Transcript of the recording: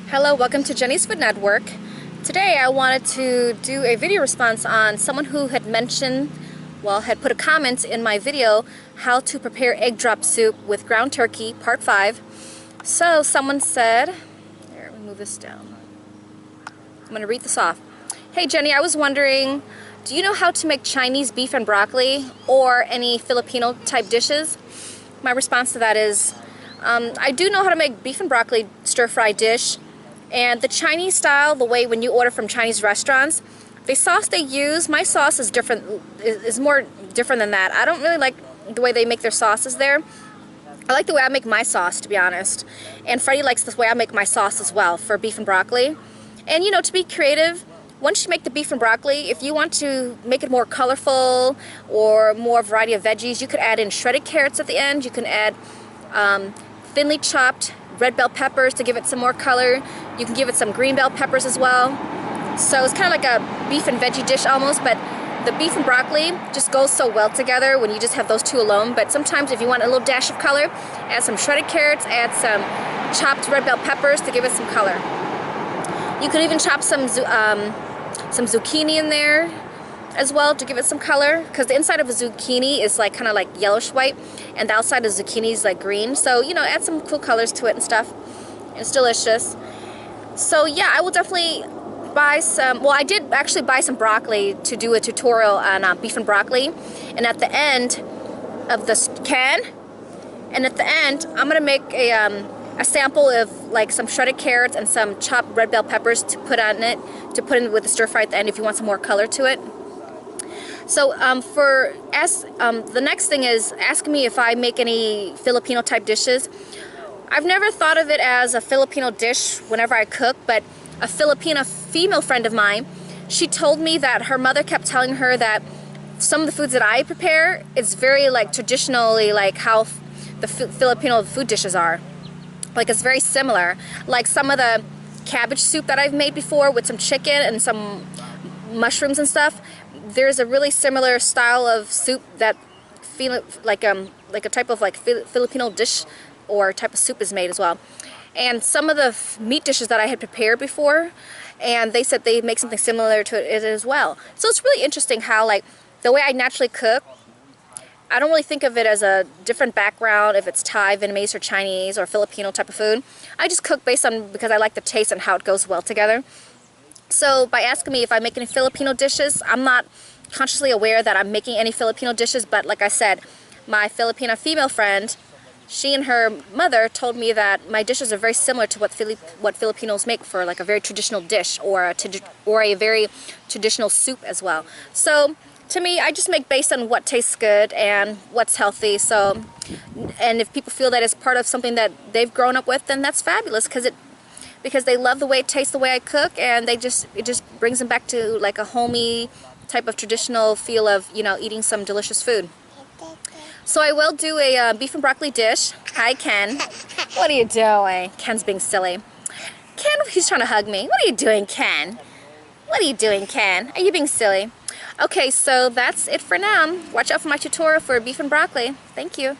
Hello, welcome to Jenny's Food Network. Today I wanted to do a video response on someone who had mentioned, had put a comment in my video, how to prepare egg drop soup with ground turkey, part 5. So someone said, here, let me move this down. I'm going to read this off. Hey Jenny, I was wondering, do you know how to make Chinese beef and broccoli or any Filipino type dishes? My response to that is, I do know how to make beef and broccoli stir-fry dish. And the Chinese style, the way when you order from Chinese restaurants, the sauce they use, my sauce is different, is more different than that. I don't really like the way they make their sauces there. I like the way I make my sauce, to be honest. And Freddie likes the way I make my sauce as well for beef and broccoli. And you know, to be creative, once you make the beef and broccoli, if you want to make it more colorful or more variety of veggies, you could add in shredded carrots at the end. You can add thinly chopped red bell peppers to give it some more color. You can give it some green bell peppers as well. So it's kind of like a beef and veggie dish almost, but the beef and broccoli just goes so well together when you just have those two alone. But sometimes if you want a little dash of color, add some shredded carrots, add some chopped red bell peppers to give it some color. You could even chop some zucchini in there as well to give it some color, because the inside of a zucchini is like kind of like yellowish white and the outside of zucchini is like green. So you know, add some cool colors to it and stuff. It's delicious. So yeah, I will definitely buy some, I did actually buy some broccoli to do a tutorial on beef and broccoli, and at the end of this can, I'm gonna make a sample of like some shredded carrots and some chopped red bell peppers to put on it, to put in with the stir fry at the end if you want some more color to it. So the next thing is asking me if I make any Filipino type dishes. I've never thought of it as a Filipino dish whenever I cook, but a Filipino female friend of mine, she told me that her mother kept telling her that some of the foods that I prepare, it's very like traditionally like how the Filipino food dishes are. Like it's very similar. Like some of the cabbage soup that I've made before with some chicken and some mushrooms and stuff, there's a really similar style of soup that like a type of like Filipino dish or type of soup is made as well. And some of the meat dishes that I had prepared before, and they said they make something similar to it as well. So it's really interesting how like the way I naturally cook, I don't really think of it as a different background if it's Thai, Vietnamese, or Chinese or Filipino type of food. I just cook based on because I like the taste and how it goes well together. So by asking me if I make any Filipino dishes, I'm not consciously aware that I'm making any Filipino dishes, but like I said, my Filipino female friend, she and her mother told me that my dishes are very similar to what Filipinos make for like a very traditional dish or a very traditional soup as well. So to me, I just make based on what tastes good and what's healthy. So, and if people feel that it's part of something that they've grown up with, then that's fabulous because they love the way it tastes, the way I cook, and it just brings them back to like a homey type of traditional feel of, you know, eating some delicious food. So I will do a beef and broccoli dish. Hi Ken. What are you doing? Ken's being silly. Ken, he's trying to hug me. What are you doing, Ken? What are you doing, Ken? Are you being silly? Okay, so that's it for now. Watch out for my tutorial for beef and broccoli. Thank you.